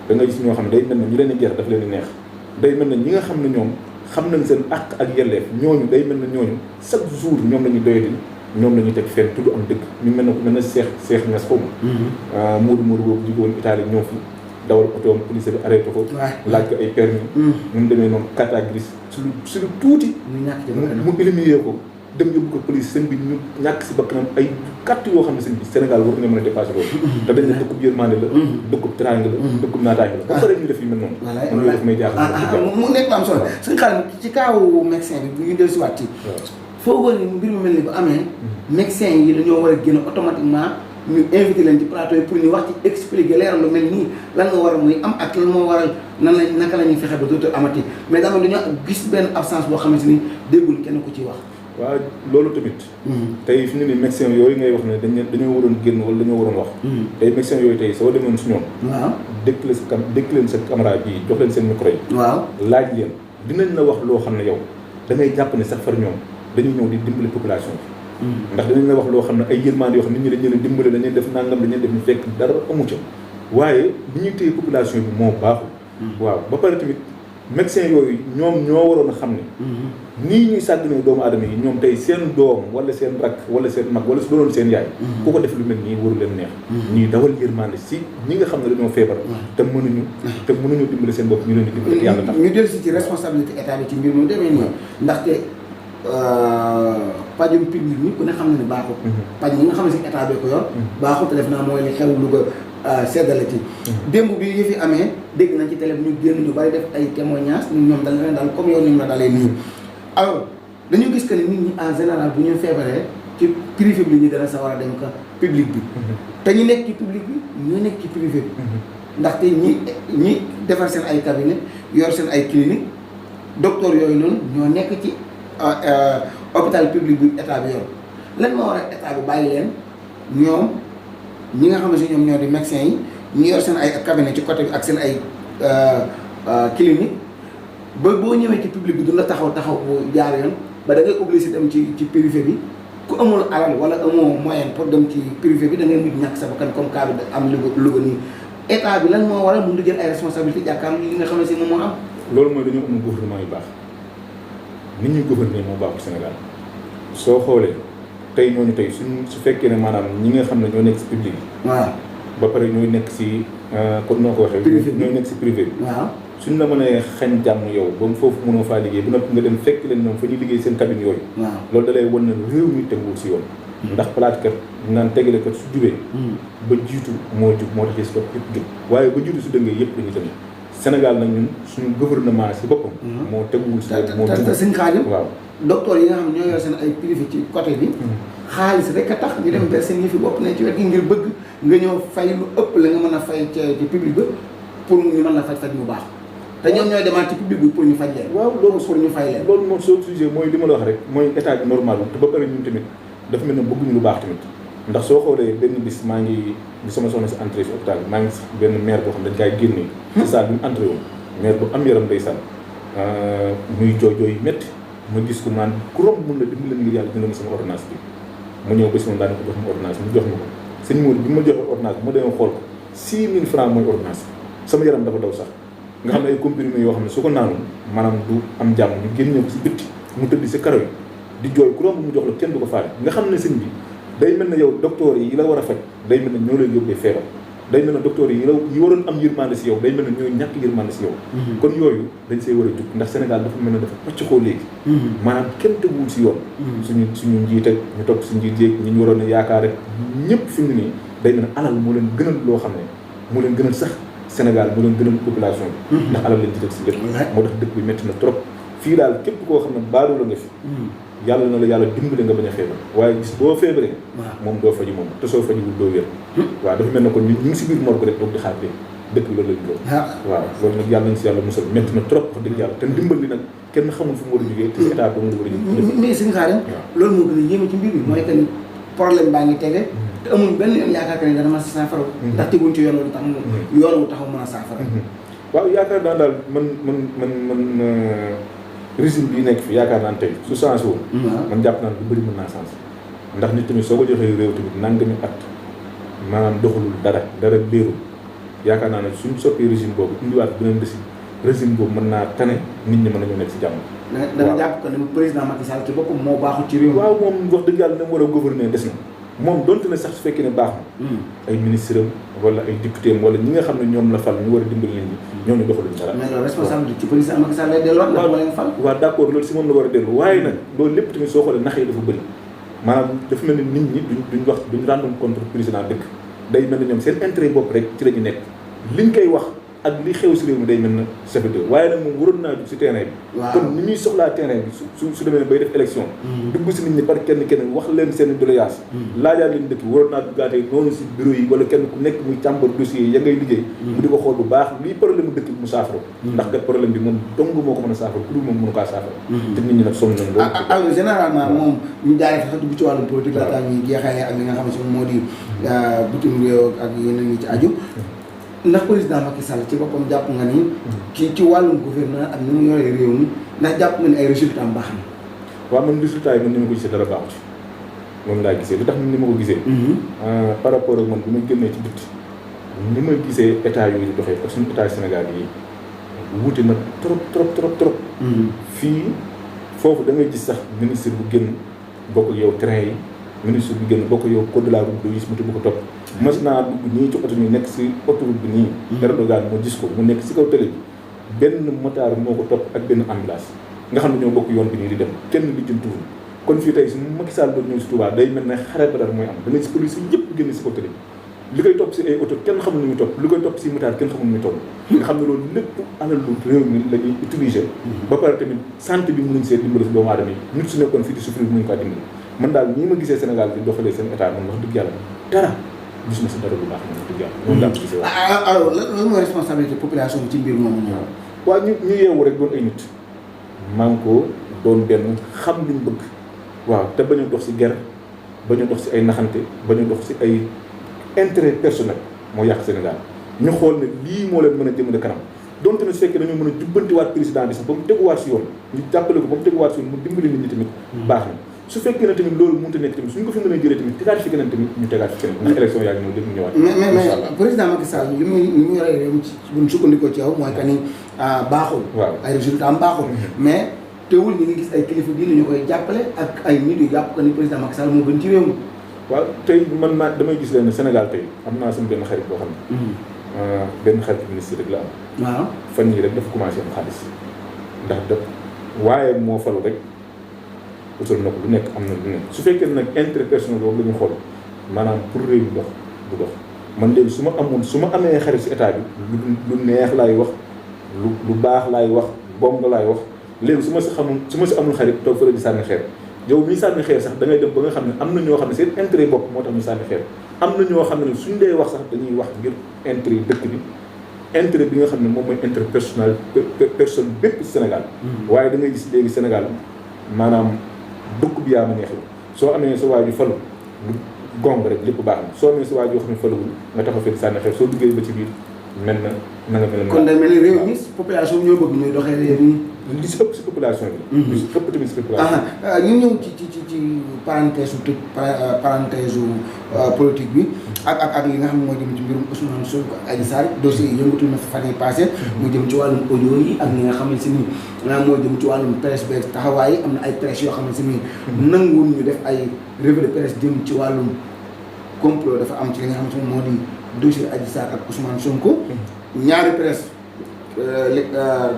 da ngay gis ñoo xam ne day mel ne ñi leen di ger daf leen di neex day mel ne ñi nga xam ne ñoom xam nañ seen àq ak yelleef ñooñu day mel ne ñooñu chaque jour ñoom la ñuy doyati ñoom la ñuy teg fenn tudd am dëgg ñu mel ne ku mel ne Cheikh Niass xaw ma Modou boobu jógoon Italie ñëw fi dawal otoom police bi arrêté ko laaj ko ay permis ñu demee noonu carte grise su lu tuuti mu éliminé ko dem yóbbu ko police seen bi ñu ñàkk si bakkanam ay carte yoo xam ne seen bi Sénégal war nga mën a dépassé loolu te dañ ne dëkkub yërmande la dëkkub teraanga la dëkkub naataange la ba pare ñu def yu mel noonu man loolu daf may jaaxal mu nekk am solo suñu xaalis ci kaawu médecin bi bu ñu dellu si waat ci foogoo ni mbir mu mel ni bu amee médecin yi dañoo war a génn automatiquement ñu invité leen ci plateau yi pour ñu wax ci expliquer leeral lu mel nii lan nga war a muy am ak lan moo waral naka la ñuy fexe ba dootul amati mais dama dañoo gis benn absence boo xamante ni déggul kenn ku ciy wax. waaw loolu tamit. tey fi mu ne nii médecin yooyu ngay wax ne dañoo waroon génn wala dañoo waroon wax. tey médecin yooyu tey soo demoon si ñoom. waaw dëkk leen sa caméra bii jox leen seen micro yi. waaw laaj leen dinañ la wax loo xam ne yow da ngay jàpp ne sax far ñoom dañuy ñëw di dimbali population bi. ndax dinañ la wax loo xam ne ay yërmande yoo xam ne nit ñi dañ leen dimbale dañuy def nangam dañuy def ñu fekk dara amu ca waaye li ñuy téye population bi moo baaxul. waaw ba pare tamit médecin yooyu ñoom ñoo waroon a xam ne. nii ñuy sàgganee doomu aadama yi ñoom tey seen doom wala seen rakk wala seen mag wala su doonoon seen yaay. ku ko def lu mel nii waru leen neex. ñuy dawal yërmande si ñi nga xam ne dañoo feebar. te mënuñu dimbale seen bopp ñu leen di dimbale yàlla tax. ñu dellu si ci responsabilité état bi ci mbir mu demee nii ndaxte. pajum public ni ku ne xam na ne baaxul. paj yi nga xam ne si état bi ko yor. baaxul te def naa mooy li xew Louga seddale ci. démb bi yëf yi amee dégg nañ ci télé bi ñu génn ñu bari def ay témoignages ñoom dañ leen daal comme yow ni ñu la dalee nii. alors dañu gis que ne nit ñi en général bu ñu feebaree ci privé bi ñu dana sawar a dem ko public bi. te ñu nekk ci public bi ñu nekk ci privé bi. ndaxte ñi defar seen ay cabinet yor seen ay clinique docteur yooyu noonu ñoo nekk ci. hôpital public bi état bi yor lan moo war a état bi bàyyi leen ñoom ñi nga xam ne si ñoom ñoo di médecins yi ñu yor seen ay cabinet ci côté bi ak seen ay clinique ba boo ñëwee ci public bi du la taxaw bu jaar yoon ba da ngay obligé dem ci privé bi ku amul alal wala amoo moyen pour dem ci privé bi da ngay mujj ñàkk sa bakkan comme cas bi am Louga nii état bi lan moo war a mun di jël ay responsabilité jàkkaarloo li nga xam ne si moom moo am. loolu mooy dañoo am gouvernement yu baax. nit ñuy gouverner moo baaxul Sénégal soo xoolee tey ñooñu tey su fekkee ne maanaam ñi nga xam ne ñoo nekk si public bi. waaw ba pare ñooy nekk si comme noo ko waxee. privé ñooy nekk si privé bi. waaw suñ la mënee xañ jàmm yow ba foofu mënoo faa liggéey ba noppi nga dem fekk leen ñoom fa ñuy liggéey seen cabine yooyu. waaw loolu da lay wan ne réew mi teguwul si yoon. ndax palaatkat naan tegale kat su jubee. ba jiitu moo jub moo tax si bopp yëpp jub waaye ba jiitu su dëngee yëpp dañuy demee. Sénégal nag ñun suñu gouvernement si boppam. moo teguwul si moo te sëñ Xaadim waaw docteur yi nga xam ne ñoo yor seen ay privé ci côté bi. xaalis rek a tax ñu dem ber seen yëfi bopp ne ci wet gi ngir bëgg nga ñëw fay lu ëpp la nga mën a fay ci public ba pour ñu mën la faj mu baax te ñoom ñooy demaat ci public bi pour ñu faj leen. waaw loolu pour ñu fay leen. loolu moom soo sujet mooy li ma la wax rek mooy état bi normal te ba pare ñun tamit dafa mel ne bëgguñu lu baax tamit ndax soo xoolee benn bis maa ngi bi sama soxna si entré si hôpital bi maa ngi benn maire boo xam dañ kaay génnee ci salle bi mu entré woon maire bu am yaram day sànn muy jooy métti ma gis ko naan ku romb mën la dimbali ngir yàlla dina ma sama ordonnance bi mu ñëw ba si moom daan ko jox ma ordonnance mu jox ma ko sëñ Modou bi ma joxe ordonnance bi ma demee xool ko 6000 francs mooy ordonnance sama yaram dafa daw sax nga xam ne ay comprimés yoo xam ne su ko naanoon maanaam du am jàmm ñu génne ko si bitti mu tëdd si karo yi di jooy ku romb mu jox la kenn du ko faale nga xam ne sëñ bi day mel ne yow docteur yi la war a faj day mel ne ñoo leen yóbbee feebar day mel ne docteur yi yi waroon am yërmande si yow day mel ne ñooy ñàkk yërmande si yow kon yooyu dañ see war a jug ndax Sénégal dafa mel ne dafa pàcc xoo léegi maanaam kenn teguwul si yoon suñu njiit ak ñu topp si njiit yeeg ñi ñu waroon a yaakaar rek ñëpp fi mu nii day mel ne alal moo leen gënal loo xam ne moo leen gënal sax Sénégal moo leen gënal population bi ndax alal leen jiital si lépp moo tax dëkk bi métti na trop fii daal képp koo xam ne baadoo la nga fi yàlla na la yàlla dimbale nga bañ a feebar waaye gis boo feebaree moom doo faju moom te soo fajuwul doo wér waaw dafa mel ne kon ñu ngi si biir morgue rek toog di xaar leen dëkk bi loolu lañ doon waaw loolu nag yàlla nañ si yàlla musal métti na trop wax dëgg yàlla te ndimbal li nag kenn xamul fu mu war a jógee te si état doo nga war a jógee mais suñu xaaram loolu moo gën a yéeme ci mbir bi mooy que ni problème baa ngi tege te amul benn yoon yaakaar que ne dana mën a saafara ndax teguñ ci yoon wu tax yoon wu taxaw mën a saafara waaw yaakaar naa daal man régime bii nekk fi yaakaar naa tey su changé woon man jàpp naa lu bëri mën naa changé ndax nit tamit soo ko joxee réew tamit nangami at maanaam doxalul dara léerul yaakaar naa ne suñ soppi régime boobu indiwaat beneen régime boobu mën naa tane nit ñi mën nañoo nekk si jàmm da nga jàpp que ne président Macky Sall ci boppam moo baaxul ci réew waaw moom wax dëgg yàlla na mu war a gouverner des na moom donte ne sax su fekkee ne baax na ay ministre am wala ay député am wala ñi nga xam ne ñoom la fal ñu war a dimbali nit ñi ñooñu doxaluñ dara mais loolu responsabilité ci président Macky Sall lay delluwaat ndax moo leen fal waaw d' accord loolu si moom la war a dellu waaye nag loolu lépp tamit soo xoolee nax yi dafa bëri maanaam dafa mel ni nit ñi duñ rendre compte président dëkk day mel ne ñoom seen intérêt bopp rek ci la ñu nekk liñ koy wax ak li xew si réew mi day mel na chefde waaye nag moom waroon naa jug si terrain bi kon ni muy soxlaa terrain bi su demee bay def élection dugg si nit ñi par kenn wax leen seen doléance laajaat leen dëkk waroon naa duggaatee noonu si bureau yi wala kenn ku nekk muy càmbar dossier yi ya ngay liggéey mu di ko xool bu baax lii problème dëkk bi mu saafara ndax kat problème bi moom dong moo ko mën a saafara ku dul moom mënu kaa saafara te nit ñi nag sonn nañ loolu alors généralement moom ñu jaaree fa sax dugg ci wàllum politique laataa ñuy jeexalee ak li nga xam ne si moo di bitim réew ak yeneen ñi ci aju ndax président Macky Sall ci boppam jàpp nga ni ci wàllum gouvernement ak ni mu yoree réew mi ndax jàpp nga ni ay résultats am baax na waaw man résultats yi man ni ma ko gisee dara baaxu ci moom laa gisee li tax ni ma ko gisee par rapport ak man bu ma génnee ci bitti ni ma gisee état yooyu doxee ak suñu état Sénégal yi wuute na trop fii foofu da ngay gis sax ministre bu génn bokk yow train yi ministre bu génn bokk yow code de la route gis mu bu ko topp mas naa dugg nii ci oto ñu nekk si autoroute bi nii Erdogan moo gis ko mu nekk si kaw télé bi benn motard moo ko topp ak benn ambulance nga xam ne ñoo bokk yoon bi nii di dem kenn li jëntuwul kon fii tey su Macky Sall doon ñëw si Touba day mel ne xare ba dara mooy am da ngay si police yi yëpp génn si kaw télé bi li koy topp si ay oto kenn xamul nu muy topp li koy topp si motard kenn xamul nu muy topp nga xam ne loolu lépp alalu réew mi la ñuy utiliser ba pare tamit santé bi mënuñ see dimbali si doomu aadama yi nit su nekkoon fii di souffrir mënuñ kaa dimbali man daal ñii ma gisee Sénégal di doxalee seen état man wax dëgg yàlla dara gisuma si dara bu baax moom dëgg yàlla noonu laa ko gisee waaw alors lan mooy responsabilité population bi ci mbir moomu ñëw waaw ñu yeewu rek doon ay nit man ko doon benn xam liñ bëgg waaw te bañ a dox si guerre bañ a dox si ay naxante bañ a dox si ay intérêt personnel moo yàq Sénégal ñu xool ne lii moo leen mën a jëmale kanam donte ne su fekkee dañoo mën a jubbantiwaat président bi sax ba mu teguwaat si yoon ñu jàppale ko ba mu teguwaat si yoon mu dimbali nit ñi tamit baax na su fekkee ne tamit loolu mënut a nekk tamit suñ ko fi mën a jëlee tamit tegaat fi keneen tamit ñu tegaat fi keneen ndax élection yaa ngi ñëw lépp ñëwaat mais président Macky Sall li mu yoree réew mi ci buñ sukkandikoo ci yow mooy que ni baaxul waaw ay résultats am baaxul mais teewul ñi ngi gis ay kilifa diine ñu koy jàppale ak ay nit yu jàpp que ni président Macky Sall moo gën ci réew mi waaw tey man maa damay gis leen ne Sénégal tey am naa sama benn xarit boo xam ne benn xarit ministre rek la am waaw fan yii rek dafa commencé am xaalis ndax dëpp waaye moo falu rek utal na ko lu nekk am na lu nekk su fekkee nag intérêt personnel boobu la ñu xool maanaam pour réew mi dox du dox man léegi su ma amee xarit si état bi lu neex laay wax lu baax laay wax bomb laay wax léegi su ma si amul xarit toog fële di sànni xeer yow miy sànni xeer sax da ngay dem ba nga xam ne am na ñoo xam ne seen intérêt bopp moo tax ñu sànni xeer am na ñoo xam ne suñ dee wax sax dañuy wax ngir intérêt dëkk bi intérêt bi nga xam ne moom mooy intérêt personnel personne bépp Sénégal waaye da ngay gis léegi Sénégal maanaam dëkk bi yaa ma neex la soo amee sa waaju falu lu gong rek lépp baax na soo amee sa waaju xam ne faluwul nga taxaw fekk sànni xeer soo duggee ba ci biir mel na nga mel kon day mel ni réew mi population bi ñoo bëgg ñooy doxee réew mi. li si ëpp si population bi la. li si ëpp tamit si population bi. ñu ñëw ci parenthèse su parenthèse politique bi ak li nga xam ne moo jëm ci mbirum Ousmane Sonko ak Adji Sarr dossier yi yëngatu na fa fan yii passé mu jëm ci wàllum audio yi ak ñi nga xam ne si ni moo jëm ci wàllum presse beeg taxawaay yi am na ay presse yoo xam ne si ni nanguwul ñu def ay revue de presse jëm ci wàllum complot dafa am ci li nga xam ne moo di dossier Adji Sarr ak Ousmane Sonko ñaari presse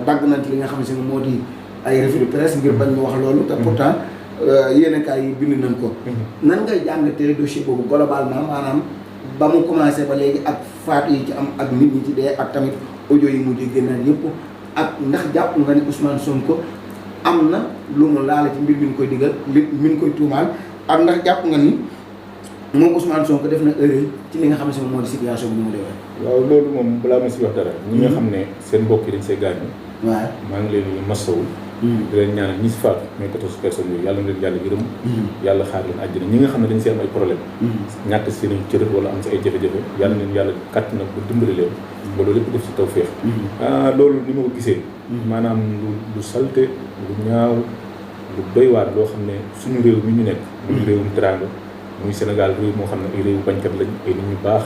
dagg nañ ci li nga xam ne si moo di ay revue de presse ngir bañ ñu wax loolu te pourtant yéenekaay yi bind nañ ko. nan ngay jàngatee dossier boobu globalement maanaam ba mu commencé ba léegi ak faat yi ci am ak nit ñi ci dee ak tamit audio yi mujj génnaat yëpp ak ndax jàpp nga ni Ousmane Sonko am na lu mu laale ci mbir mi ñu koy digal mi ñu koy tuumaal ak ndax jàpp nga ni moom Ousmane Sonko def na erreur ci li nga xam ne si moo di situation bi mu demee. waaw loolu moom balaa ma si wax dara. ñi nga xam ne seen mbokk yi dañ see gaañu. waaw maa ngi leen di masawu. di leen ñaanal ñi si faatu mooy 14 personnes yooyu yàlla na leen yàlla yërëm. yàlla xaar leen àjjana ñi nga xam ne dañ si am ay problème. ñàkk seen i cër wala am si ay jafe-jafe yàlla na leen yàlla kàtt na ba dimbali leen. ba loolu lépp def si tawfeex. loolu ni ma ko gisee. maanaam lu salte lu ñaaw lu doy waar loo xam ne suñu réew mi ñu nekk. muy réewum teraanga muy Sénégal réew moo xam ne ay réewu bañkat lañ ay nit ñu baax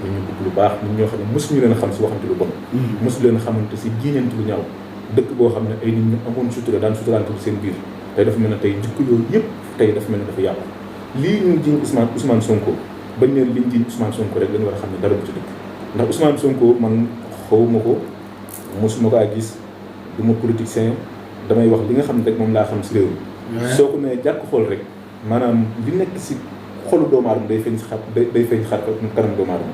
nit ñu bëgg lu baax nit ñoo xam ne mosuñu leen a xam si waxante lu bon. mosu leen a xamante si jiiñante lu ñaaw dëkk boo xam ne ay nit ñu amoon sutura daan suturante seen biir tey dafa mel ne tey jikko yooyu yëpp tey dafa mel ne dafa yàqu lii ñu jiñ Ousmane Sonko bañ ne liñ jiñ Ousmane Sonko rek dañu war a xam ne dara bu ci dëkk ndax Ousmane Sonko man xawuma ko mosuma ko gis du ma politicien damay wax li nga xam ne rek moom laa xam si réew mi soo ko nee jàkk xool rek maanaam li nekk si xolu doomu aadama day feeñ si xar day feeñ xar kanam doomu aadama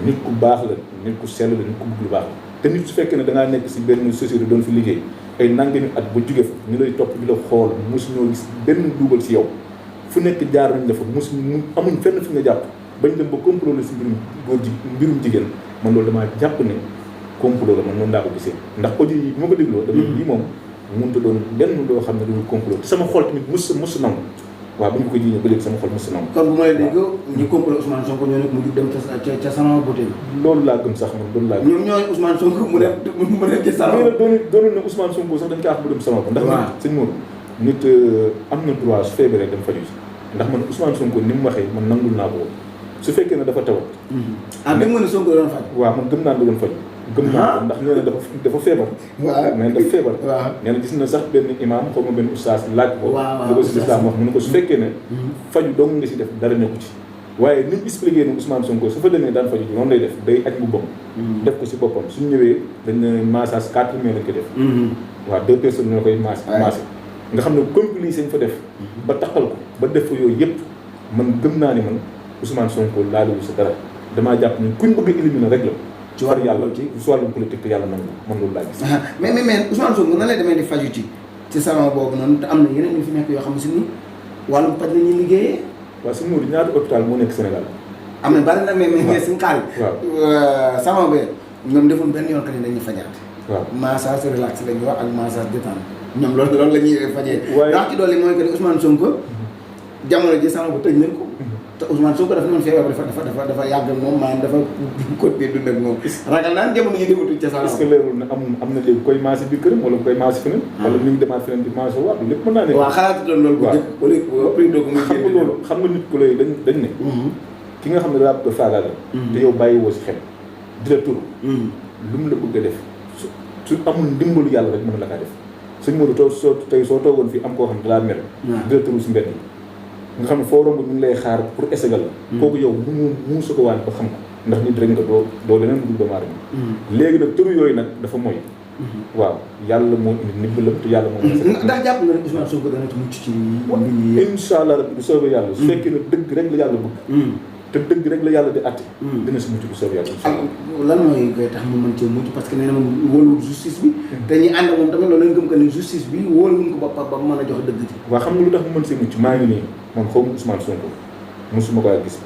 nit ku baax la nit ku sell la nit ku bëgg lu baax la te nit su fekkee ne dangaa nekk si benn société doon fi liggéey ay nangami at ba jóge fa ñu lay topp di la xool mosuñoo gis benn duubal si yow fu nekk jaar nañ la fa mosuñu amuñ fenn fi nga jàpp bañ dem ba complot la si mbirum jigéen man loolu damaa jàpp ne complot la man noonu laa ko gisee ndax audio yi bi ma ko dégloo dama lii moom mënut a doon lenn loo xam ne dañu complot te sama xol tamit mos nangu waaw bu ñu ko jiiñee ba léegi sama xol mos nangu. kon bu ma lay dégg ñu complot Ousmane Sonko ñoo nekk mu jug dem ca salon beauté bi. loolu laa gëm sax man loolu laa gëm. ñoom ñooy Ousmane Sonko mu ne ci salon. doonul ne Ousmane Sonko sax dañ ko wax bu dem salon ba. ndax sëñ Mourou nit am na droit su feebaree dem faju si ndax man Ousmane Sonko ni mu waxee man nangul naa ko su fekkee ne dafa tawat. gëm nga ne Sonko doon faj. waaw man gëm naa doon faj. gëm naa ko ndax nee na dafa feebar. waaw mais dafa feebar. waaw nee na gis na sax benn imam xaw ma benn oustaz laaj ko. waaw waaw si lislaam wax mu ne ko su fekkee ne. faju dong nga si def dara nekku ci. waaye ni ñu expliqué ne Ousmane Sonko su fa demee daan faju ci noonu lay def day aj bu boppam. def ko si boppam suñu ñëwee dañ ne massage 4 mai lañ ko def. waaw 2 personnes ñoo koy massé. nga xam ne complice sañ fa def. ba taxal ko ba def fa yooyu yëpp man gëm naa ni man Ousmane Sonko laaliwu sa dara damaa jàpp ni kuñ bëgg a éliminer rek la. ci wàllu yàlla ci wàllum politique te yàlla nangu man loolu laa gis. mais Ousmane Sonko nan lay demee di faju ci salon boobu noonu te am na yeneen yu fi nekk yoo xam ne si ni wàllum paj la ñuy liggéeyee. waaw si Mourou ñaata hôpital moo nekk Sénégal. am na bari nag mais suñu xaar yi. waaw salon bi ñoom defoon benn yoon que ni dañuy fajaat. waaw massage relax la ñuy wax ak massage détente ñoom loolu la ñuy fajee. waaye ndax ci dolli mooy que ni Ousmane Sonko jamono ji salon bu tëj nañ ko. te Ousmane Sonko dafa noonu feebar dafa yàgg moom maanaam dafa continuer dund ak moom ragal naan jamono yi dematuñ ca salon. est-ce que leerul na am na léegi koy massé biir këram wala koy massé feneen. wala ni ñu demaat feneen di massé waat lépp mën naa ne. waaw xalaatu doon loolu. waaw xam nga nit ku lay dañ ne. ki nga xam ne daa bëgg a faagaagal. te yow bàyyi woo si xel di la tur. lu mu la bëgg a def su amul ndimbalu yàlla rek mën la kaa def sëñ Modou soo toogoon fii am koo xam ne dalaa mer. di la turu si mbedd nga xam ne foo romb ñu ngi lay xaar pour essayer la. kooku yow mu su ko waan ba xam ko ndax nit rek nga doo leneen lu dul doomu aadama. léegi nag turu yooyu nag dafa mooy. waaw yàlla moo indi ndimbalam te yàlla moo mën a. ndax jàpp nga ne Ousmane Sonko dana ci mucc ci mbir yi. incha allah rabbi bu soobee yàlla. su fekkee ne dëgg rek la yàlla bëgg. te dëgg rek la yàlla di àtte. dina si mucc bu soobee yàlla. lan mooy koy tax mu mën cee mucc parce que nee na moom wóoluwul justice bi. te ñi ànd ak moom tamit loolu lañ gëm que ni justice bi wóoluwuñ ko ba mën a jox dëgg ji. waaw xam nga lu tax mu mën see mucc maa ngi nii man xaw ma Ousmane Sonko mosuma ko gis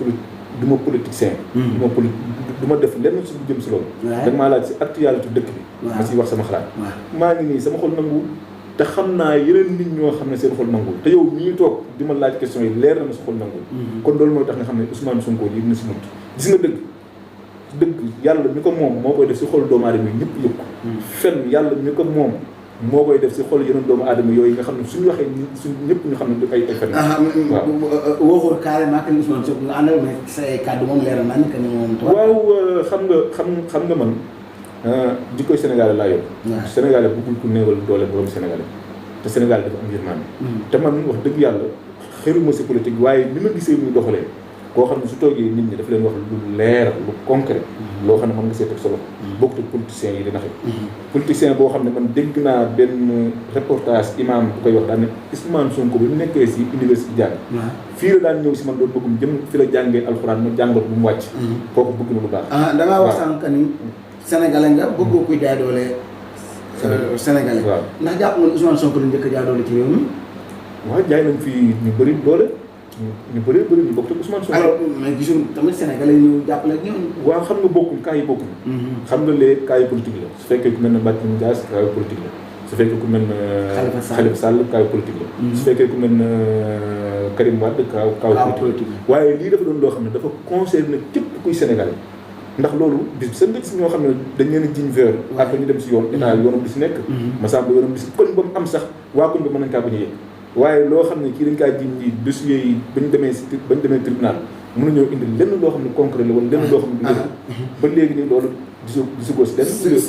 du ma politicien. du ma def lenn si lu jëm si loolu. da maa laaj si actualité dëkk bi. ma siy wax sama xalaat. maa ngi nii sama xol nanguwul te xam naa yeneen nit ñoo xam ne seen xol nangul te yow mii toog di ma laaj question yi leer na ma sa xol nangul kon loolu mooy tax nga xam ne Ousmane Sonko lii dina si mucc gis nga dëgg yàlla mi ko moom moo koy def si xol doomu aadama yi ñëpp yëg ko fen yàlla mi ko moom moo koy def si xol yeneen doomu aadama yooyu nga xam ne suñu waxee suñ ñëpp ñu xam ne ay fen waaw waxul carrément que Ousmane Sonko nga àndal mais say kàddu moom leeral nañ que ni moom waaw xam nga man jikkoy Sénégal laa yor Sénégal bëggul ku néewal doole borom Sénégal te Sénégal dafa am yërmande te man wax dëgg yàlla xëruma si politique waaye ni ma gisee muy doxalee koo xam ne su toogee nit ñi dafa leen wax lu leer lu concret loo xam ne mën nga seet ak solo bokkut ak politiciens yi di naxe politicien boo xam ne man dégg naa benn reportage imam bu koy wax daan ne Ousmane Sonko bi mu nekkee si université jàng fii la daan ñëw si man doon bëggum jëm fi la jàngee alxuraan ma jàngal bu mu wàcc kooku bëgg na lu baax da ngaa wax sànq ni sénégalais nga bëggoo kuy jaay doole sénégalais ndax jàpp nga Ousmane Sonko lu njëkk a jaay doole ci réew mi waaw jaay nañ fi ñu bëri doole ñu bëri ñu bokk te Ousmane Sonko alors mais gisul tamit sénégalais yi ñu jàppale ak ñoom waaw xam nga bokkum cas yi bokkum xam nga les cas yi politique la su fekkee ku mel ne Barthélémy Dias cas yi politique la su fekkee ku mel ne Khalifa Sall cas yi politique la su fekkee ku mel ne Karim Wade cas politique la waaye lii dafa doon loo xam ne dafa concerné képp kuy sénégalais ndax loolu bis seen dëkk si ñoo xam ne dañ leen a jiñ veur après ñu dem si yoon état yoonam di si nekk Massamba yoonam di si koñ ba mu am sax waa koñ ba mën nañ kaa bañ a yëg waaye loo xam ne kii dañ kaa jiñ yi dossiers yi bañ demee tribunal mën nañoo indi lenn loo xam ne concret la wala lenn loo xam ne ba léegi nii loolu gisugoo si lenn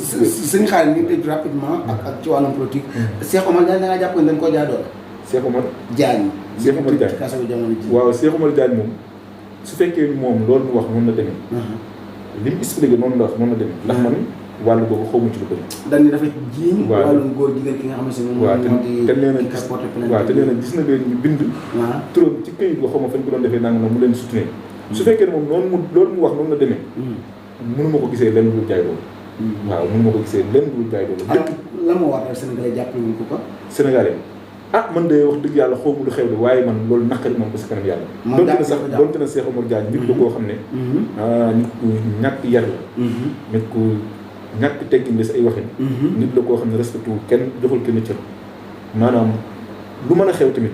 suñu xaalis ñu tëj rapidement ak ci wàllum politique Cheikh Omar Diagne da ngaa jàpp ne dañ koo jaay doole Cheikh Omar Diagne kaso jamono ji waaw Cheikh Omar Diagne moom su fekkee moom loolu mu wax noonu la demee li mu expliqué noonu la wax noonu la demee ndax man wàllu boobu xaw ma ci lu bëri dañ ni dafa jiiñ wàllum góor jigéen ki nga xamante ne moom te nee na gis na leen ñu bind turam ci këyit boo xaw ma fañ ko doon defee nanga na mu leen soutenir su fekkee ne moom loolu mu wax noonu la demee mënuma ko gisee lenn lu jaay doole waaw mënuma ko gisee lenn lu jaay doole la ma war Sénégalais jàppale wuñ ko Sénégalais man de wax dëgg yàlla xaw ma lu xew de waaye man loolu naqari moom ba si kanam yàlla donte na Cheikh Omar Diagne nit la koo xam ne nit ku ñàkk yar la nit ku ñàkk teggin la si ay waxin nit la koo xam ne respecté wu kenn joxul kenn cër maanaam lu mën a xew tamit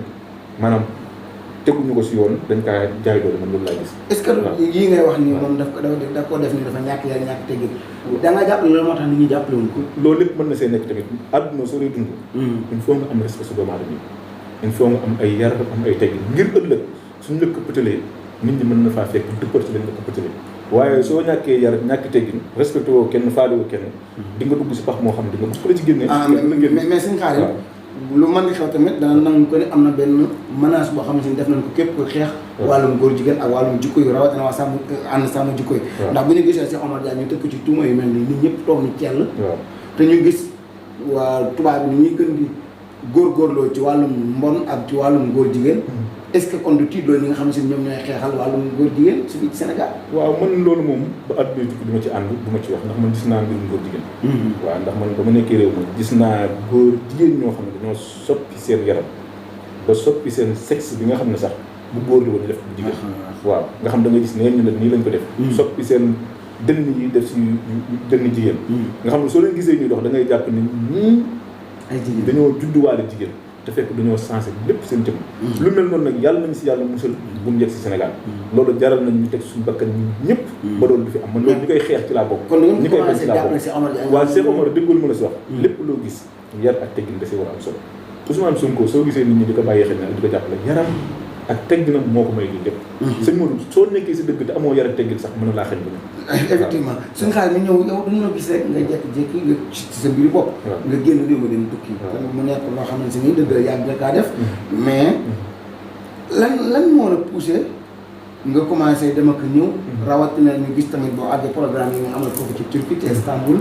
maanaam teguñu ko si yoon dañ kaa jaay doole man loolu laa gis est-ce que yii ngay wax nii moom daf ko def ni dafa ñàkk yar ñàkk teggin da nga jàppale loolu moo tax nit ñi jàppale wuñ ko loolu lépp mën na see nekk tamit àdduna soo dee dund il faut nga am respect su doomu aadama yi il faut nga am ay yar am ay teggin ngir ëllëg suñu la këppatalee nit ñi mën na faa fekk dëppar ci lañ la këppatalee waaye soo ñàkkee yar ñàkk teggin respecté woo kenn faale woo kenn di nga dugg si pax moo xam ne di nga ko la ci génne mais suñu xaar lu mën di xew tamit dana nangu ko ni am na benn menace boo xamante ni def nañ ko képp ko xeex wàllum góor jigéen ak wàllum jikko yu rawatina waa sàmm ànd sàmm jikko yi ndax bu ñu gisee Cheikh Omar Diagne ñu tëkk ci tuuma yu mel nii nit ñëpp toog ni cell te ñu gis waa tubaab bi ni ñuy gën di góorgóorloo ci wàllum mbon ak ci wàllum góor jigéen est-ce que kon du tiitloo ñi nga xam ne ñoom ñooy xeexal wàllum góor jigéen su fi ci Sénégal waaw man loolu moom ba àdduna tukki du ma ci ànd du ma ci wax ndax man gis naa mbirum góor jigéen waaw ndax man ba ma nekkee réew mi gis naa góor jigéen ñoo xam ne dañoo soppi seen yaram ba soppi seen sexe bi nga xam ne sax bu góor la woon ñu def bu jigéen waaw nga xam da nga gis neen ñu la nii lañ ko def soppi seen dënn yi def si dënn jigéen nga xam ne soo leen gisee ñuy dox da ngay jàpp ne ñii ay jigéen dañoo judduwaale jigéen te fekk dañoo sensé lépp seen jëm lu mel noonu nag yàlla nañu si yàlla musal bu mu yegg si Sénégal loolu jaral nañ ñu teg suñu bakkan ñëpp ba loolu du fi am man loolu ñi koy xeex ci laa bokk ñi koy bañ ci laa bokk waaw Cheikh Omar déggul mën a si wax lépp loo gis yar ak teggin da si war a am solo Ousmane Sonko soo gisee nit ñi di ko bàyyee xel ne di ko jàppale yaram ak tegginam moo ko may lii lépp sëñ Modou soo nekkee si dëgg te amoo yar ak teggin sax mën na laa xel effectivement suñu xaar mi ñëw yow dañu la gis rek nga jékki-jékki nga ci sa mbiri bopp nga génn réew ma dem tukki mu nekk loo xamante ni dëgg la yàgg nga kaa def mais lan moo la poussé nga commencé dem ak ñëw rawatina ñu gis tamit boo àggee programme yi nga amal foofu ci Turquie ci Istanbul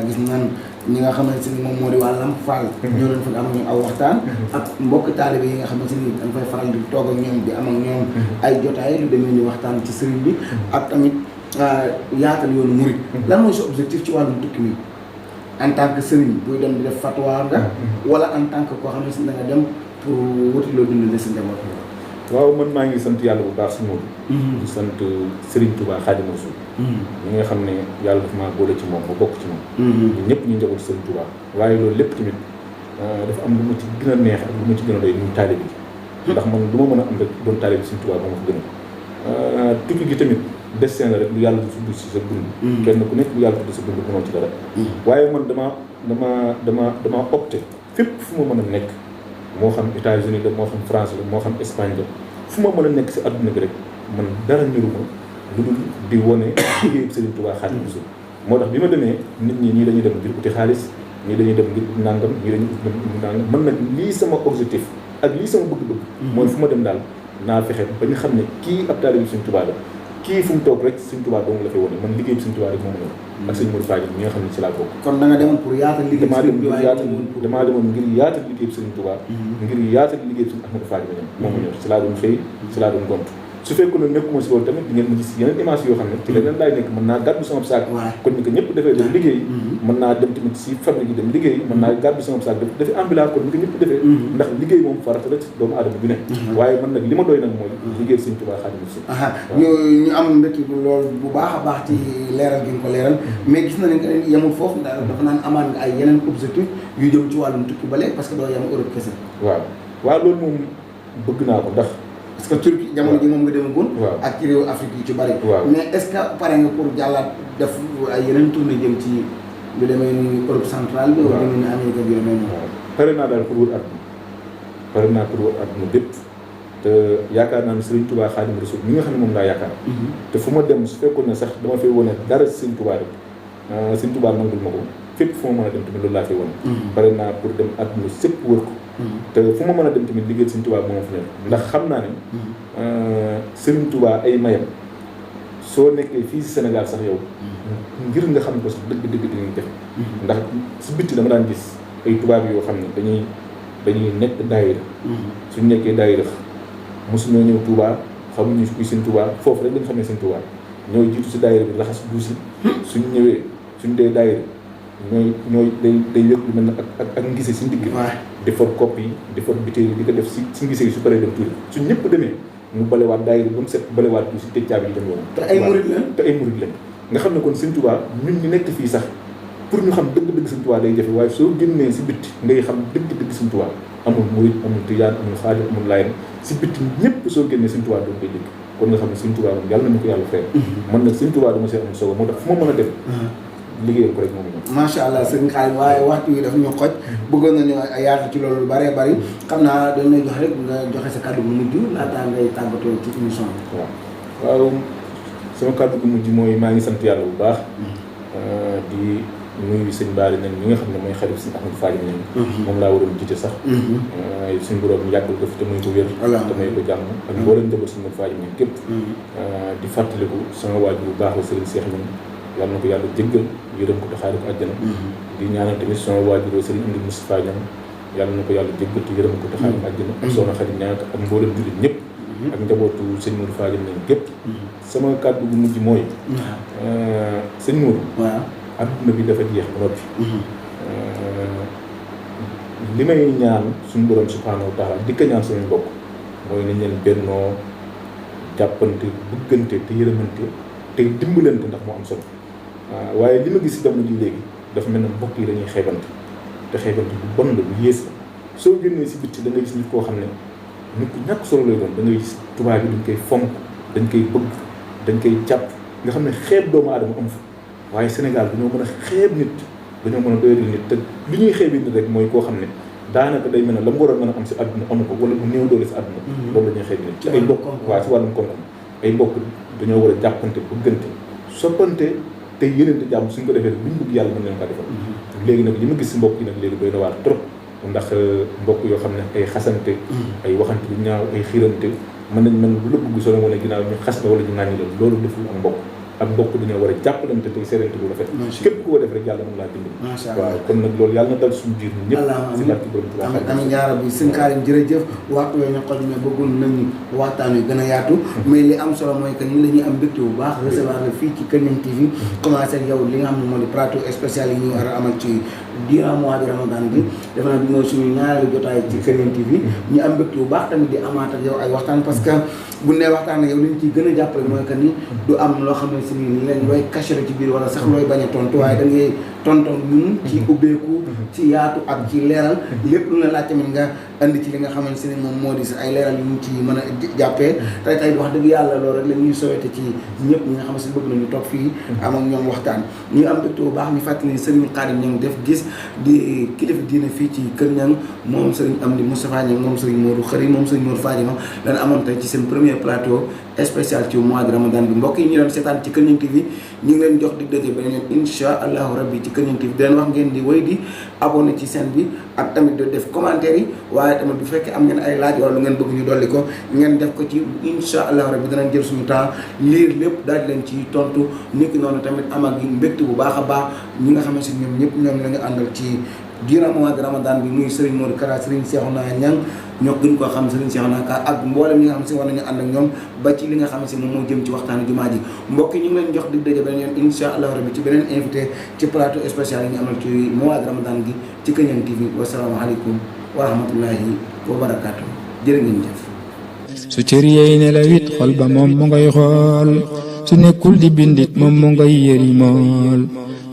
gis nan ñi nga xamante ni moom moo di waa Lamp Fall ñoo leen fa am ak ñoom aw waxtaan ak mbokk taalibe yi nga xamante ni dañ fay faral di toog ak ñoom di am ak ñoom ay jotaay lu demee ni waxtaan ci sëriñ bi ak tamit yaatal yoonu murid lan mooy sa objectif ci wàllum tukki mi en tant que sëriñ buy dem di def fatwa nga wala en tant que koo xam ne si da nga dem pour wuti loo dundale sa njaboot waaw man maa ngi sant yàlla bu baax si moom di sant Serigne Touba Khadimou Rassoul ñi nga xam ne yàlla dafa maa boole ci moom ma bokk ci moom ñun ñëpp ñu njaboot Serigne Touba waaye loolu lépp tamit dafa am lu ma ci gën a neex ak lu ma ci gën a doy muy taalibe bi ndax man du ma mën a am rek doon taalibe bi Sëriñ Tuubaa ba ma ko gën a tukki gi tamit destin la rek lu yàlla tudd si sa dund kenn ku nekk lu yàlla tudd sa dund mënoo ci dara waaye man dama opté fépp fu ma mën a nekk moo xam États-Unis la moo xam France la moo xam Espagne la fu ma mën a nekk si adduna bi rek man dara ñuruma lu dul di wone liggéeyu Sëriñ Tuubaa Xaadimu Rasuul moo tax bi ma demee nit ñi dañuy dem ngir uti xaalis ñii dañuy dem ngir nangam ñii dañuy ut nangam man nag lii sama objectif ak lii sama bëgg-bëgg mooy fu ma dem daal naa fexe ba ñu xam ne kii ab taalibe bi Sëriñ Tuubaa la kii fu mu toog rek Sëriñ Tuubaa dong la fay wone man liggéey bi Sëriñ Tuubaa rek moo ma ñor ak sëñ Modou Fadil ñi nga xam ne ci laa bokk kon da nga demoon pour yaatal liggéey damaa demoon ngir yaatal liggéey bi Sëriñ Tuubaa ngir yaatal liggéey bi Sëriñ Ahmadou Fadil moo ma ñor ci laa doon xëy ci laa doon gont su fekkoon ne nekkuma si loolu tamit di ngeen ma gis yeneen image yoo xam ne ci leneen laay nekk mën naa gàddu sama saak kon ni ko ñëpp defee dem liggéey mën naa dem tamit si fabrique yi dem liggéey mën naa gàddu sama saak dafi ambulant kon ni ko ñëpp defee ndax liggéey moom farata la ci doomu aadama bi ne waaye man nag li ma doy nag mooy liggéey Sëriñ Tuubaa Xaadimu Rasuul ñu am mbégte loolu bu baax a baax ci leeral gi nga ko leeral mais gis na ne que yemul foofu ndax dafa naan amaat nga ay yeneen objectif yu jëm ci wàllum tukki ba léegi parce que doo yem Europe kese waaw loolu moom bëgg naa ko ndax parce que Turquie jamono ji moom nga demagoon ak ci réew Afrique yi ci bari mais est-ce que pare nga pour jàllaat def ay yeneen tournée jëm ci lu demee ni Europe centrale bi wala demee ni Amérique bi demee ni pare naa daal pour wër àdduna bépp te yaakaar naa ne Sëriñ Tuubaa Xaadimu Rasuul mi nga xam ne moom laa yaakaar te fu ma dem su fekkoon ne sax dama fay wane dara Sëriñ Tuubaa rek Sëriñ Tuubaa nangul ma ko fépp fu ma mën a dem tamit loolu laa fay wane pare naa pour dem àdduna sépp wër ko te fu ma mën a dem tamit liggéey Sëriñ Tuubaa moo fi ne ndax xam naa ne Sëriñ Tuubaa ay mayam soo nekkee fii si Sénégal sax yow ngir nga xam ko sax dëgg dañuy def ndax si bitti dama daan gis ay tubaab yoo xam ne dañuy nekk daayira suñ nekkee daayira mosuñoo ñëw Touba xamuñu kuy Sëriñ Tuubaa foofu rek dañ xam ne Sëriñ Tuubaa ñooy jiitu si daayira bi laxas duusi suñ ñëwee suñ dee daayira ñooy day yëg lu mel ne ak ngise si ndigg di for kopp yi di for bitéel yi di ko def si ngise yi su paree dem tuuti suñ ñëpp demee mu balewaat daayira ba mu set balewaat duusi tëj caabi yi dem yoon te ay murid lañ nga xam ne kon Sëriñ Tuubaa ñun ñu nekk fii sax pour ñu xam dëgg-dëgg Sëriñ Tuubaa day jafe waaye soo génnee si bitti ngay xam dëgg-dëgg Sëriñ Tuubaa amul murid amul tijaan amul xaadir amul laayeen si bitti ñëpp soo génnee Sëriñ Tuubaa doon koy dégg kon nga xam ne Sëriñ Tuubaa moom yàlla na ma ko yàlla fay man nag Sëriñ Tuubaa dama see am solo moo tax fu ma mën a dem liggéeyal ko rek moom ñoom macha allah sëñ Xaadim waaye waxtu yi dafa ñu xoj bëggoon nañu yaatu ci loolu lu bëree bëri xam naa dañ lay jox rek nga joxe sa kàddu gu mujj laataa ngay tàggatoo ci émission bi waaw sama kàddu gu mujj mooy maa ngi sant yàlla bu baax di nuyu sëñ Baari nañ ñi nga xam ne mooy xarit sëñ Ahmadou Fadil nañ moom laa waroon jiite sax suñu borom yàggal ko fi te muy ko wér te may ko jàmm ak mboolem njaboot sëñ Ahmadou Fadil nañ képp di fàttaliku sama waajur bu baax la Sëriñ Seex nañ yàlla na ko yàlla jéggal yërëm ko te xaare ko àjjana di ñaanal tamit sama waajur Sëriñ Amdi Moustapha Ñaŋ yàlla na ko yàlla jéggal te yërëm ko te xaare ko àjjana ak soxna Xadi ñaan ak mboolem jullit ñëpp ak njabootu sëñ Modou Fadil nañ képp sama kàddu gu mujj mooy sëñ Modou adduna bi dafa jeex ba noppi li may ñaan suñu borom subhanahu wa taala di ko ñaan suñu mbokk mooy nañ leen bennoo jàppante bëggante te yërëmante te dimbalante ndax moo am solo waaye li ma gis si jamono ji léegi dafa mel ne mbokk yi dañuy xeebante te xeebante bu bon la bu yées la soo génnee si bitti da ngay gis nit koo xam ne nit ku ñàkk solo lay doon da ngay gis tubaab bi dañ koy fonk dañ koy bëgg dañ koy jàpp nga xam ne xeeb doomu aadama am fa waaye Sénégal dañoo mën a xeeb nit dañoo mën a doyadal nit te li ñuy xeebi nit rek mooy koo xam ne daanaka day mel ne la mu war a mën a am si àdduna amu ko wala mu néew doole si àdduna loolu la ñuy xeebi nit ci ay mbokk waaw si wàllum koom-koom ay mbokk dañoo war a jàppante bëggante soppante te yénente jàmm suñ ko defee rek luñ bëgg yàlla mën leen ko defal léegi nag li ma gis si mbokk yi nag léegi doy na waar trop ndax mbokk yoo xam ne ay xasante ay waxante lu ñaaw ay xiirante mën nañ mën lu la bëgg solo wane ginnaaw ñu xas la wala ñu ŋàññi la loolu deful am mbokk ak mbokk dañoo war a jàppalante tey seerante bu rafet képp ku ko def rek yàlla mën laa dimbali waaw kon nag loolu yàlla na dal suñu biir ñun ñëpp si barke borom Tuubaa amiin yaa rabbi sëñ Xaadim jërëjëf waxtu yooyu ñu xoj mais bëggoon nañu waxtaan wi gën a yaatu mais li am solo mooy que ñun dañuy am mbégte bu baax recevoir la fii ci Kër Ñang TV commencé ak yow li nga xam ne moo di plateau spécial yi ñu war a amal ci durant mois de Ramadan bi defe naa bi mooy suñu ñaareelu jotaay ci Kër Ñang TV ñu am mbégte bu baax tamit di amaat ak yow ay waxtaan parce que bu nee waxtaan ak yow li ñu ciy gën a jàppale mooy que ni du am loo xam ne si nii leen looy caché ci biir wala sax looy bañ a tontu waaye da ngay tonton ñun ci ubbeeku ci yaatu ak ci leeral lépp lu la laaj tamit nga andi ci li nga xamante ne moom moo di sa ay leeral yu ñu ci mën a jàppee tey wax dëgg yàlla loolu rek la ñuy sowete ci ñëpp ñi nga xam ne bëgg nañu toog fii am ak ñoom waxtaan ñu am mbégte bu baax ñu fàttali ni Serigne Khadim Niang def gis di kilifa diine fii ci Kër Niang moom Serigne Amdi Moustapha Niang moom Serigne Modou Khari moom Serigne Modou Fadima dana amoon tey ci seen premier plateau spécial ci mois de Ramadan bi mbokk yi ñu doon seetaan ci Kër Niang TV ñu ngi leen jox dig daje beneen yoon insha allahu rabbi ci Kër Niang TV di leen wax ngeen di wéy di abonné ci chaîne bi ak tamit de def commentaire yi waaye tamit bu fekkee am ngeen ay laaj wala lu ngeen bëgg ñu dolli ko ngeen def ko ci insha allahu rabbi danañ jël suñu temps lire lépp daal di leen ci tontu niki noonu tamit am ak mbégte bu baax a baax ñi nga xamante ni ñoom ñëpp ñoom la ñu àndal ci durant mois de Ramadan bi muy Serigne Modou Kara Serigne Cheikhouna Niang ñoo gën koo xam Serigne Cheikhouna Ka ak mboolem ñi nga xam si war nañu ànd ak ñoom ba ci li nga xam si moom moo jëm ci waxtaanu jumaa ji mbokk yi ñu ngi leen jox dig daje beneen yoon insha allah rabbi ci beneen invité ci plateau spécial yi ñu amal ci mois de Ramadan gi ci Kër Niang TV wasalaamaaleykum wa rahmatullahi wa barakaatu jërë ngeen jëf. su cër yey ne la wit xol ba moom mu ngay xool su nekkul di bindit moom mu ngay yëri mool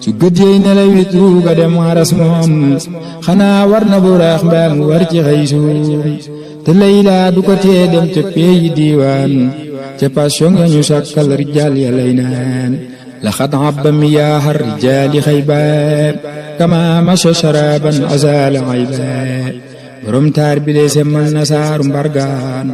su gët yey ne la wit ruuga dem aras moom xanaa war na bu raax mbaa mu war ci xëy suum te layla du ko tee dem ca peeyi diiwaan ca passion ya ñu sàkkal rijaal ya lay naan laxad abba miyaaha rijaali xayba kama masha sharaban azala ayba borom taar bi de semmal na saaru mbargaan